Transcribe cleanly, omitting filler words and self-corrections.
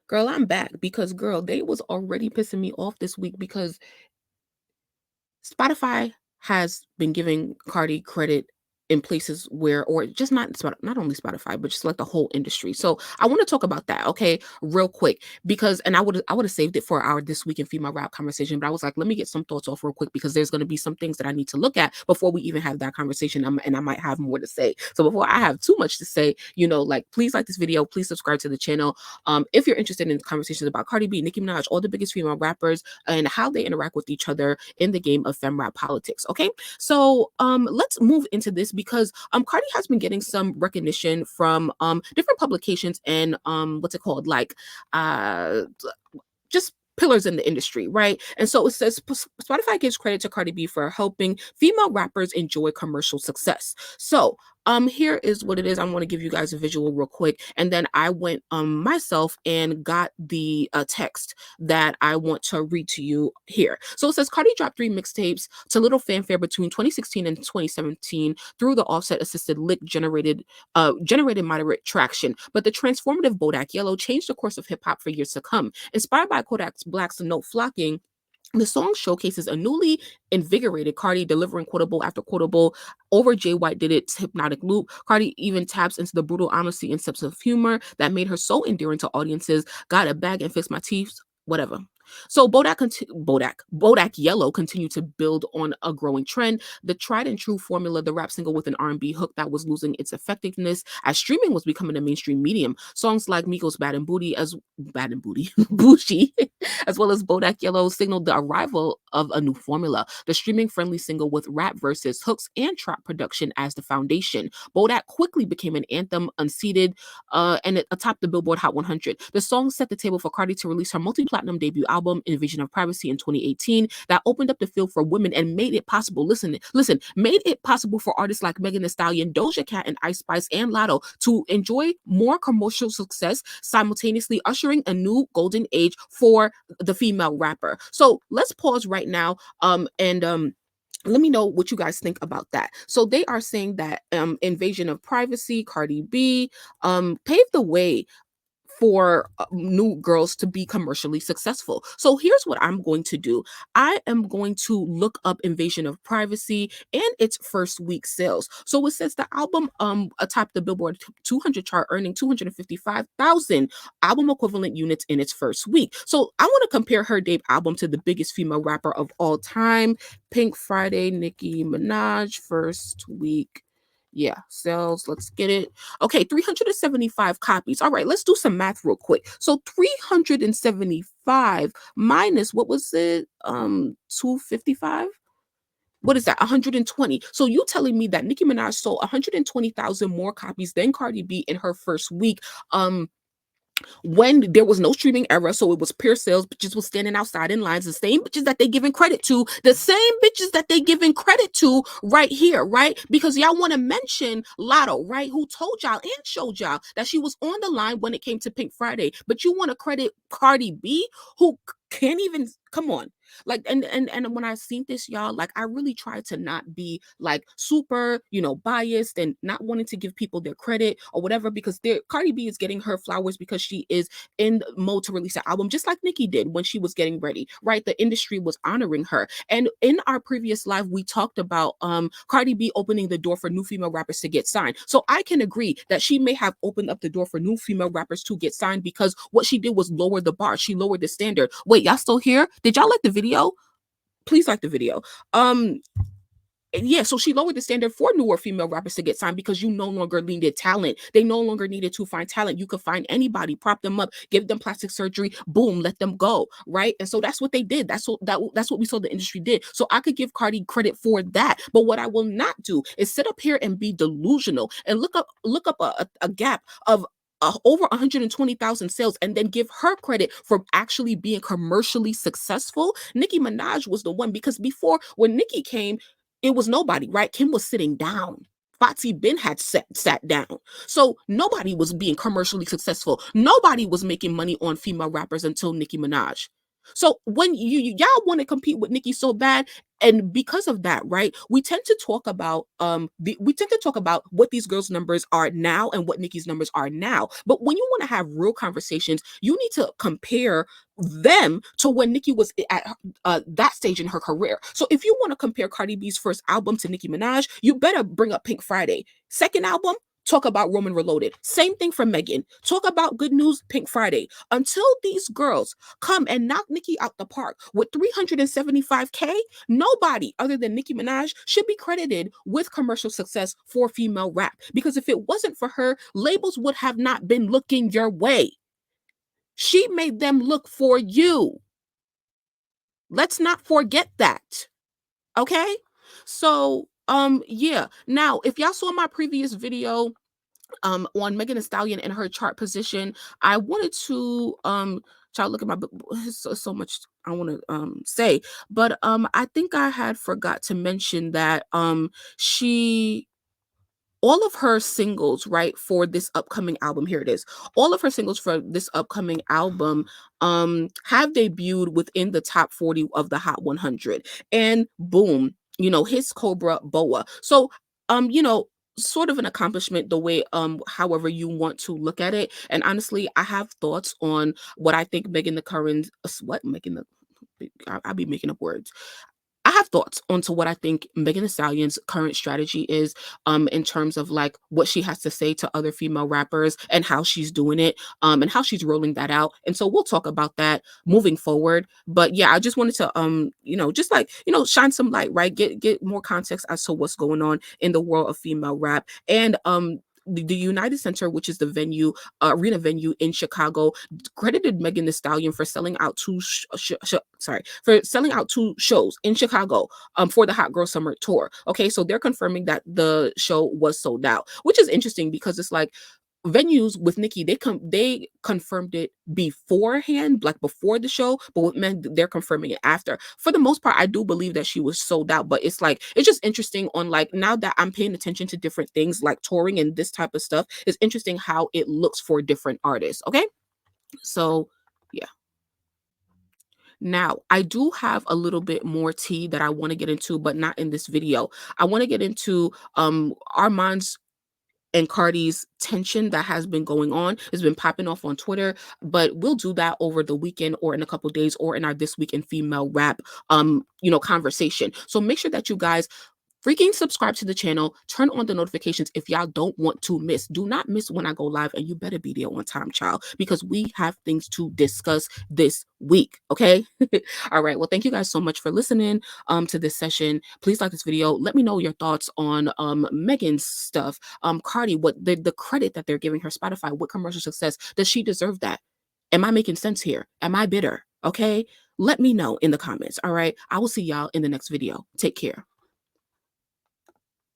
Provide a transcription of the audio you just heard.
Girl, I'm back because girl, they was already pissing me off this week because Spotify has been giving Cardi credit in places where, or just not only Spotify, but just like the whole industry. So I want to talk about that, okay, real quick, because and I would have saved it for our this week in female rap conversation, but I was like, let me get some thoughts off real quick because there's going to be some things that I need to look at before we even have that conversation, and I might have more to say. So before I have too much to say, like please like this video, please subscribe to the channel. If you're interested in conversations about Cardi B, Nicki Minaj, all the biggest female rappers, and how they interact with each other in the game of fem rap politics. Okay, so let's move into this because Cardi has been getting some recognition from different publications and what's it called, like just pillars in the industry, right? And so it says Spotify gives credit to Cardi B for helping female rappers enjoy commercial success. So here is what it is. I want to give you guys a visual real quick, and then I went myself and got the text that I want to read to you here. So it says Cardi dropped 3 mixtapes to little fanfare between 2016 and 2017 through the Offset assisted lick generated moderate traction, but the transformative Bodak Yellow changed the course of hip hop for years to come. Inspired by Kodak's Black's note flocking, the song showcases a newly invigorated Cardi delivering quotable after quotable over Jay White did its hypnotic loop. Cardi even taps into the brutal honesty and sense of humor that made her so endearing to audiences. Got a bag and fix my teeth, whatever. So Bodak Yellow continued to build on a growing trend. The tried and true formula, the rap single with an R&B hook that was losing its effectiveness as streaming was becoming a mainstream medium. Songs like Migos Bad and Booty, Bougie, as well as Bodak Yellow signaled the arrival of a new formula. The streaming-friendly single with rap verses, hooks, and trap production as the foundation. Bodak quickly became an anthem, unseated, and it atop the Billboard Hot 100. The song set the table for Cardi to release her multi-platinum debut album, Invasion of Privacy, in 2018, that opened up the field for women and made it possible, listen, made it possible for artists like Megan Thee Stallion, Doja Cat, and Ice Spice, and Lotto to enjoy more commercial success, simultaneously ushering a new golden age for the female rapper. So let's pause right now and let me know what you guys think about that. So they are saying that Invasion of Privacy, Cardi B, paved the way for new girls to be commercially successful. So here's what I'm going to do. I am going to look up Invasion of Privacy and its first week sales. So it says the album atop the Billboard 200 chart, earning 255,000 album equivalent units in its first week. So I want to compare her debut album to the biggest female rapper of all time, Pink Friday, Nicki Minaj, first week. Yeah, sales, let's get it. Okay, 375 copies. All right, let's do some math real quick. So 375 minus, what was it? 255? What is that? 120. So you telling me that Nicki Minaj sold 120,000 more copies than Cardi B in her first week. When there was no streaming era, so it was pure sales, bitches was standing outside in lines, the same bitches that they giving credit to, right here, right? Because y'all want to mention Lotto, right? Who told y'all and showed y'all that she was on the line when it came to Pink Friday, but you want to credit Cardi B, who can't even, come on. Like, and when I seen this, y'all, like, I really tried to not be like super, biased and not wanting to give people their credit or whatever, because Cardi B is getting her flowers because she is in mode to release an album, just like Nicki did when she was getting ready, right? The industry was honoring her. And in our previous live, we talked about Cardi B opening the door for new female rappers to get signed. So I can agree that she may have opened up the door for new female rappers to get signed, because what she did was lower the bar. She lowered the standard. Wait, y'all still here? Did y'all like the video? Please like the video. Yeah, so she lowered the standard for newer female rappers to get signed because you no longer needed talent. They no longer needed to find talent. You could find anybody, prop them up, give them plastic surgery, boom, let them go, right? And so that's what they did. That's what we saw the industry did. So I could give Cardi credit for that. But what I will not do is sit up here and be delusional and look up a gap of over 120,000 sales and then give her credit for actually being commercially successful. Nicki Minaj was the one, because before, when Nicki came, it was nobody, right? Kim was sitting down. Foxy Ben had sat down. So nobody was being commercially successful. Nobody was making money on female rappers until Nicki Minaj. So when y'all want to compete with Nicki so bad, and because of that, right? We tend to talk about what these girls' numbers are now and what Nicki's numbers are now. But when you want to have real conversations, you need to compare them to when Nicki was at that stage in her career. So if you want to compare Cardi B's first album to Nicki Minaj, you better bring up Pink Friday. Second album, talk about Roman Reloaded. Same thing for Megan. Talk about Good News, Pink Friday. Until these girls come and knock Nicki out the park with 375K, nobody other than Nicki Minaj should be credited with commercial success for female rap. Because if it wasn't for her, labels would have not been looking your way. She made them look for you. Let's not forget that. Okay? So, yeah. Now, if y'all saw my previous video on Megan Thee Stallion and her chart position, I wanted to try to look at my book. So much I want to say, but I think I had forgot to mention that she all of her singles, right, for this upcoming album, here it is. All of her singles for this upcoming album have debuted within the top 40 of the Hot 100. And boom, his Cobra Boa. So, sort of an accomplishment the way however you want to look at it. And honestly, I have thoughts on what I think Megan the current what Megan the I'll be making up words. I have thoughts onto what I think Megan Thee Stallion's current strategy is, in terms of like what she has to say to other female rappers and how she's doing it, and how she's rolling that out. And so we'll talk about that moving forward. But yeah, I just wanted to, just like shine some light, right? Get more context as to what's going on in the world of female rap, and the United Center, which is the arena venue in Chicago, credited Megan Thee Stallion for selling out for selling out two shows in Chicago for the Hot Girl Summer Tour. Okay, so they're confirming that the show was sold out, which is interesting because it's like venues with Nicki, they confirmed it beforehand, like before the show, but with men, they're confirming it after. For the most part, I do believe that she was sold out, but it's just interesting on like now that I'm paying attention to different things like touring and this type of stuff, it's interesting how it looks for different artists. Okay, so yeah. Now, I do have a little bit more tea that I want to get into, but not in this video. I want to get into Armand's and Cardi's tension that has been going on. Has been popping off on Twitter, but we'll do that over the weekend or in a couple days or in our This Week in Female Rap conversation. So make sure that you guys freaking subscribe to the channel, turn on the notifications if y'all don't want to miss. Do not miss when I go live, and you better be there on time, child, because we have things to discuss this week, okay? All right, well, thank you guys so much for listening to this session. Please like this video. Let me know your thoughts on Megan's stuff. Cardi, what the credit that they're giving her, Spotify, what commercial success. Does she deserve that? Am I making sense here? Am I bitter? Okay? Let me know in the comments, all right? I will see y'all in the next video. Take care.